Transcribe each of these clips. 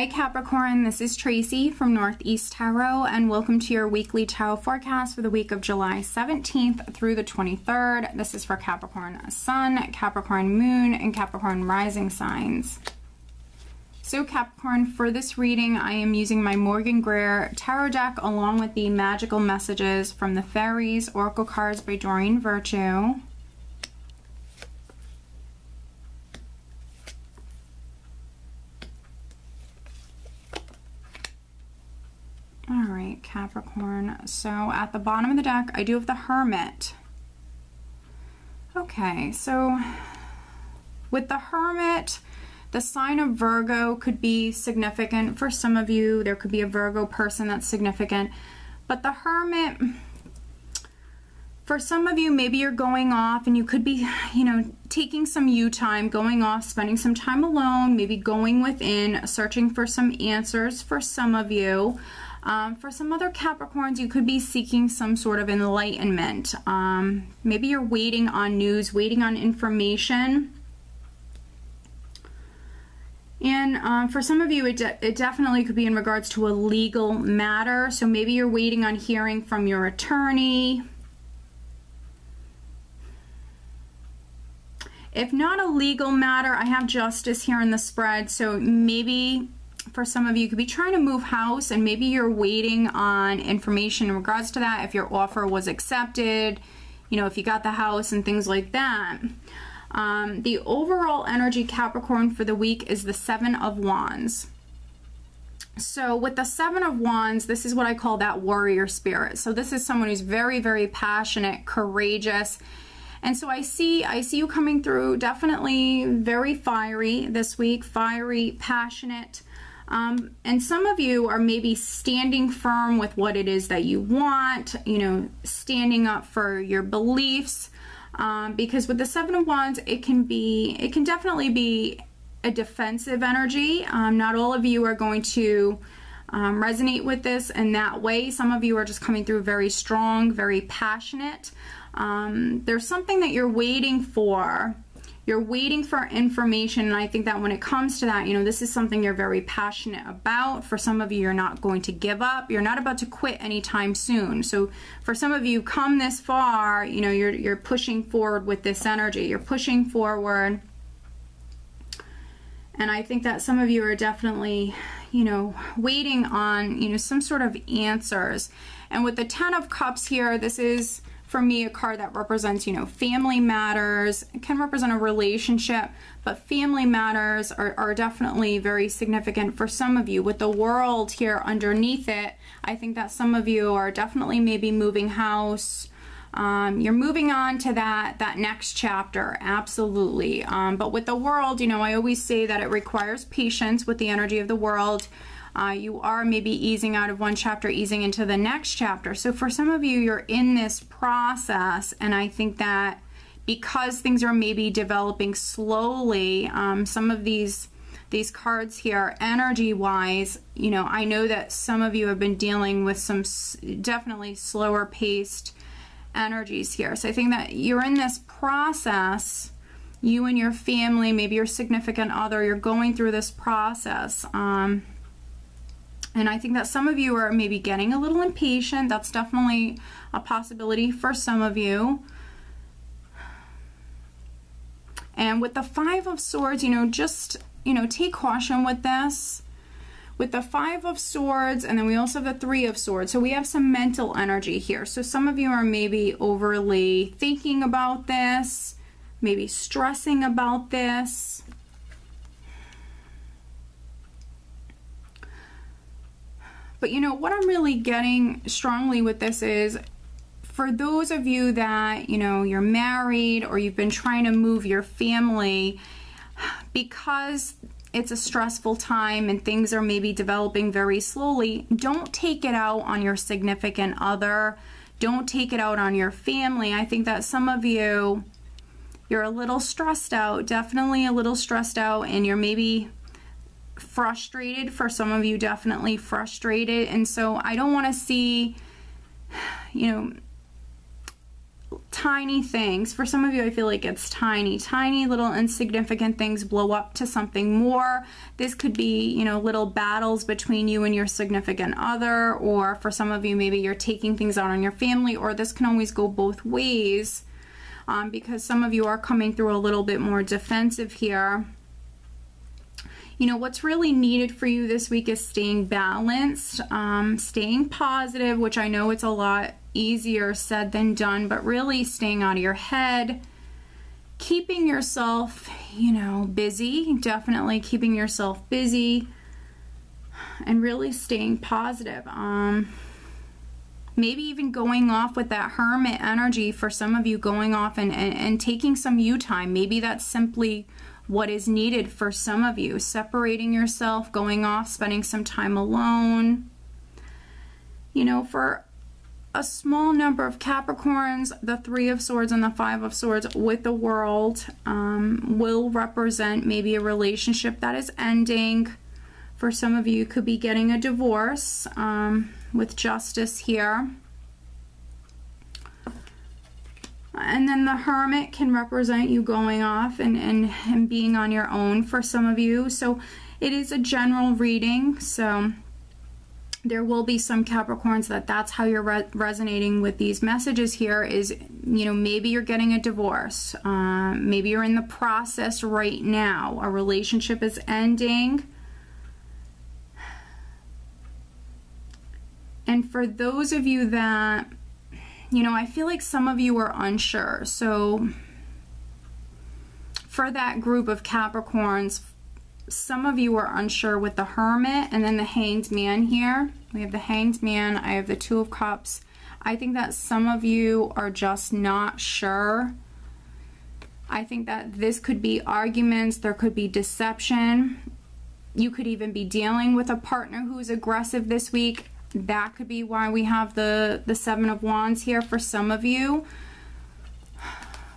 Hi Capricorn, this is Tracy from Northeast Tarot, and welcome to your weekly tarot forecast for the week of July 17th through the 23rd. This is for Capricorn Sun, Capricorn Moon, and Capricorn Rising signs. So Capricorn, for this reading, I am using my Morgan Greer tarot deck along with the magical messages from the Fairies Oracle cards by Doreen Virtue. All right, Capricorn. So at the bottom of the deck, I do have the Hermit. Okay, so with the Hermit, the sign of Virgo could be significant for some of you. There could be a Virgo person that's significant. But the Hermit, for some of you, maybe you're going off and you could be, taking some you time, going off, spending some time alone, maybe going within, searching for some answers for some of you. For some other Capricorns, you could be seeking some sort of enlightenment. Maybe you're waiting on news, waiting on information. And for some of you, it definitely could be in regards to a legal matter. So maybe you're waiting on hearing from your attorney. If not a legal matter, I have justice here in the spread. So maybe for some of you, you could be trying to move house and maybe you're waiting on information in regards to that, if your offer was accepted, if you got the house and things like that. The overall energy, Capricorn, for the week is the Seven of Wands. So with the Seven of Wands, this is what I call that warrior spirit. So this is someone who's very, very passionate, courageous. And so I see you coming through definitely very fiery this week, fiery, passionate. And some of you are maybe standing firm with what it is that you want, standing up for your beliefs. Because with the Seven of Wands, it can definitely be a defensive energy. Not all of you are going to resonate with this in that way. Some of you are just coming through very strong, very passionate. There's something that you're waiting for. You're waiting for information, and I think that when it comes to that, this is something you're very passionate about. For some of you, you're not going to give up. You're not about to quit anytime soon. So for some of you, come this far, you're pushing forward with this energy. You're pushing forward. And I think that some of you are definitely, waiting on, some sort of answers. And with the Ten of Cups here, this is, for me, a card that represents, family matters. It can represent a relationship, but family matters are definitely very significant for some of you. With the World here underneath it, I think that some of you are definitely maybe moving house. You're moving on to that next chapter, absolutely. But with the World, I always say that it requires patience with the energy of the World. You are maybe easing out of one chapter, easing into the next chapter. So for some of you, you're in this process, and I think that because things are maybe developing slowly, some of these cards here, energy-wise, I know that some of you have been dealing with some definitely slower-paced energies here. So I think that you're in this process, you and your family, maybe your significant other, you're going through this process. And I think that some of you are maybe getting a little impatient. That's definitely a possibility for some of you. And with the Five of Swords, just, take caution with this. With the Five of Swords, and then we also have the Three of Swords. So we have some mental energy here. So some of you are maybe overly thinking about this, maybe stressing about this. But what I'm really getting strongly with this is, for those of you that, you're married or you've been trying to move your family, because it's a stressful time and things are maybe developing very slowly, don't take it out on your significant other. Don't take it out on your family. I think that some of you, you're a little stressed out, definitely a little stressed out, and you're maybe frustrated. For some of you, definitely frustrated. And so I don't want to see, tiny things. For some of you, I feel like it's tiny little insignificant things blow up to something more. This could be, you know, little battles between you and your significant other, or for some of you, maybe you're taking things out on your family, or this can always go both ways, because some of you are coming through a little bit more defensive here. You know, what's really needed for you this week is staying balanced, staying positive, which I know it's a lot easier said than done, but really staying out of your head, keeping yourself, you know, busy, definitely keeping yourself busy, and really staying positive. Maybe even going off with that hermit energy for some of you, going off and taking some you time. Maybe that's simply what is needed for some of you. Separating yourself, going off, spending some time alone. You know, for a small number of Capricorns, the Three of Swords and the Five of Swords with the World will represent maybe a relationship that is ending. For some of you, you could be getting a divorce with Justice here. And then the Hermit can represent you going off and being on your own for some of you. So it is a general reading, so there will be some Capricorns that's how you're resonating with these messages here is, you know, maybe you're getting a divorce. Maybe you're in the process right now. A relationship is ending. And for those of you that, you know, I feel like some of you are unsure. So for that group of Capricorns, some of you are unsure with the Hermit and then the Hanged Man here. We have the Hanged Man. I have the Two of Cups. I think that some of you are just not sure. I think that this could be arguments. There could be deception. You could even be dealing with a partner who is aggressive this week. That could be why we have the Seven of Wands here for some of you.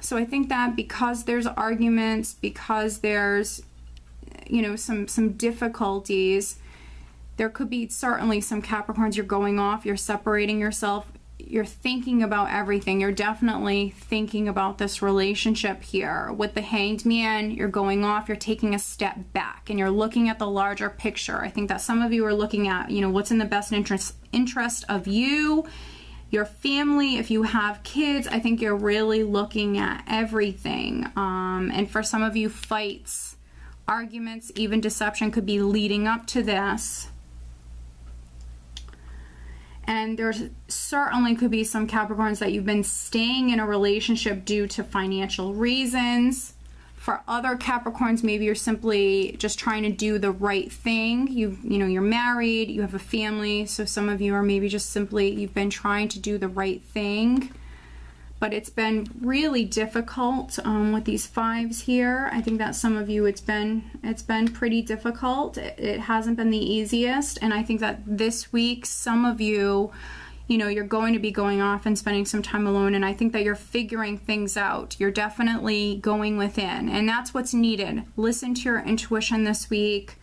So I think that because there's arguments, because there's, you know, some difficulties, there could be certainly some Capricorns, you're going off, you're separating yourself, you're thinking about everything. You're definitely thinking about this relationship here. With the Hanged Man, you're going off, you're taking a step back, and you're looking at the larger picture. I think that some of you are looking at, you know, what's in the best interest of you, your family. If you have kids, I think you're really looking at everything. And for some of you, fights, arguments, even deception could be leading up to this. And there certainly could be some Capricorns that you've been staying in a relationship due to financial reasons. For other Capricorns, maybe you're simply just trying to do the right thing. You know, you're married, you have a family, so some of you are maybe just simply, you've been trying to do the right thing. But it's been really difficult with these fives here. I think that some of you, it's been pretty difficult. It hasn't been the easiest. And I think that this week, some of you, you know, you're going to be going off and spending some time alone. And I think that you're figuring things out. You're definitely going within. And that's what's needed. Listen to your intuition this week.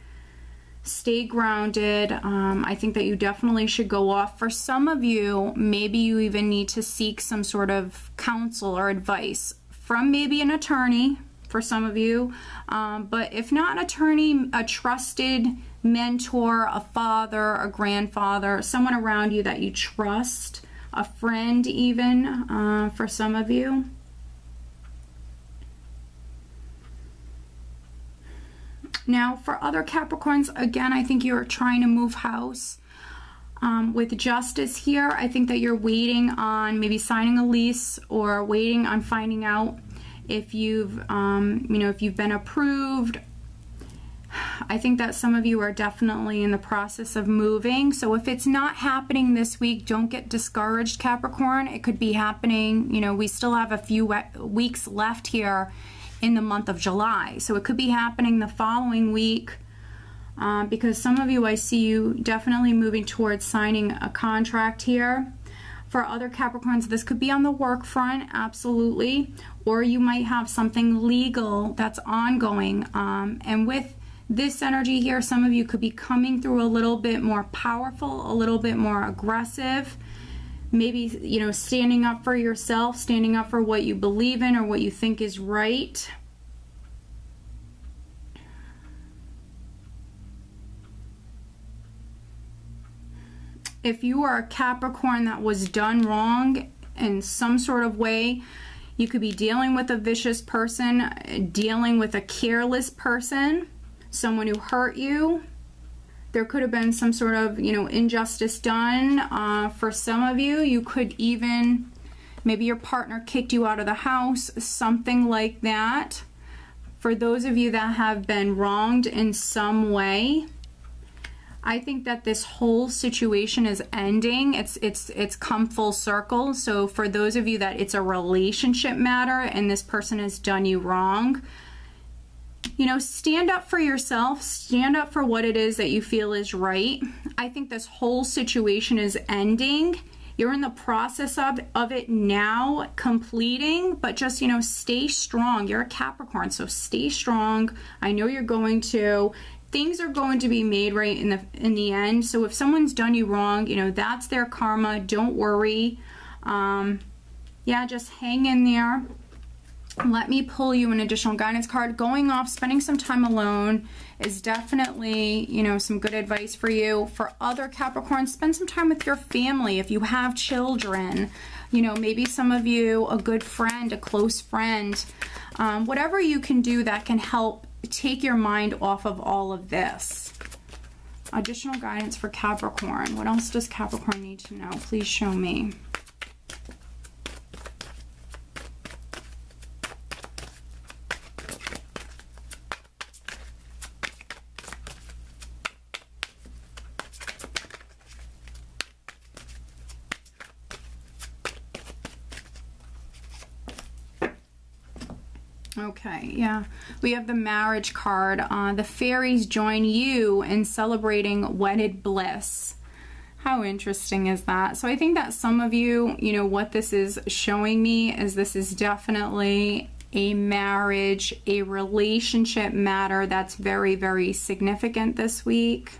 Stay grounded. I think that you definitely should go off. For some of you, maybe you even need to seek some sort of counsel or advice from maybe an attorney for some of you. But if not an attorney, a trusted mentor, a father, a grandfather, someone around you that you trust, a friend even, for some of you. Now, for other Capricorns, again, I think you're trying to move house. With Justice here, I think that you're waiting on maybe signing a lease or waiting on finding out if you've, you know, if you've been approved. I think that some of you are definitely in the process of moving. So if it's not happening this week, don't get discouraged, Capricorn. It could be happening, you know, we still have a few weeks left here in the month of July. So it could be happening the following week, because some of you, I see you definitely moving towards signing a contract here. For other Capricorns, this could be on the work front, absolutely, or you might have something legal that's ongoing. And with this energy here, some of you could be coming through a little bit more powerful, a little bit more aggressive. maybe, you know, standing up for yourself, standing up for what you believe in or what you think is right. If you are a Capricorn that was done wrong in some sort of way, you could be dealing with a vicious person, dealing with a careless person, someone who hurt you. There could have been some sort of, you know, injustice done. For some of you, you could even, maybe your partner kicked you out of the house, something like that. For those of you that have been wronged in some way, I think that this whole situation is ending. It's come full circle. So for those of you that it's a relationship matter and this person has done you wrong, you know, stand up for yourself, stand up for what it is that you feel is right. I think this whole situation is ending. You're in the process of it now, completing, but just, you know, stay strong. You're a Capricorn, so stay strong. I know you're going to. Things are going to be made right in the end. So if someone's done you wrong, you know, that's their karma. Don't worry. Yeah, just hang in there. Let me pull you an additional guidance card. Going off, spending some time alone is definitely, you know, some good advice for you. For other Capricorns, spend some time with your family. If you have children, you know, maybe some of you, a good friend, a close friend, whatever you can do that can help take your mind off of all of this. Additional guidance for Capricorn. What else does Capricorn need to know? Please show me. Okay, yeah, we have the marriage card. The fairies join you in celebrating wedded bliss. How interesting is that? So I think that some of you, you know, what this is showing me is this is definitely a marriage, a relationship matter that's very, very significant this week.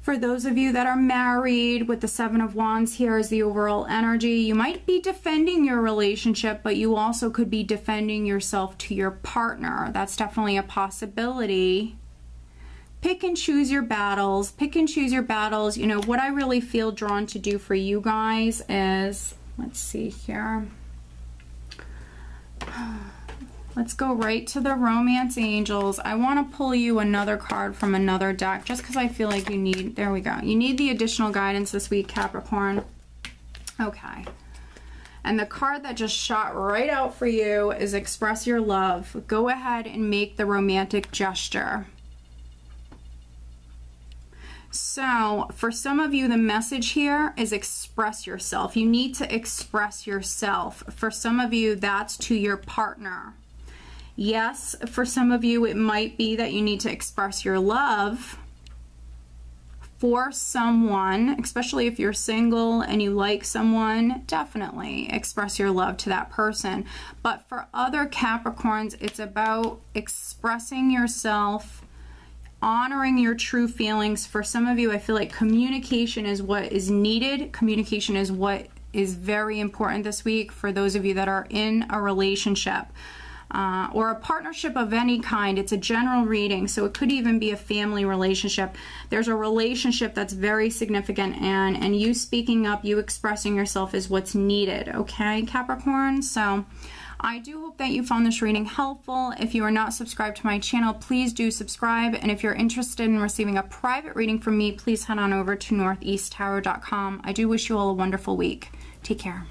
For those of you that are married, with the Seven of Wands here is the overall energy. You might be defending your relationship, but you also could be defending yourself to your partner. That's definitely a possibility. Pick and choose your battles. Pick and choose your battles. You know, what I really feel drawn to do for you guys is, let's see here. Let's go right to the Romance Angels. I want to pull you another card from another deck just because I feel like you need, there we go. You need the additional guidance this week, Capricorn. Okay. And the card that just shot right out for you is Express Your Love. Go ahead and make the romantic gesture. So for some of you, the message here is express yourself. You need to express yourself. For some of you, that's to your partner. Yes, for some of you, it might be that you need to express your love for someone, especially if you're single and you like someone. Definitely express your love to that person. But for other Capricorns, it's about expressing yourself, honoring your true feelings. For some of you, I feel like communication is what is needed. Communication is what is very important this week for those of you that are in a relationship. Or a partnership of any kind. It's a general reading, so it could even be a family relationship. There's a relationship that's very significant, and you speaking up, you expressing yourself is what's needed, okay, Capricorn? So I do hope that you found this reading helpful. If you are not subscribed to my channel, please do subscribe, and if you're interested in receiving a private reading from me, please head on over to northeasttarot.com. I do wish you all a wonderful week. Take care.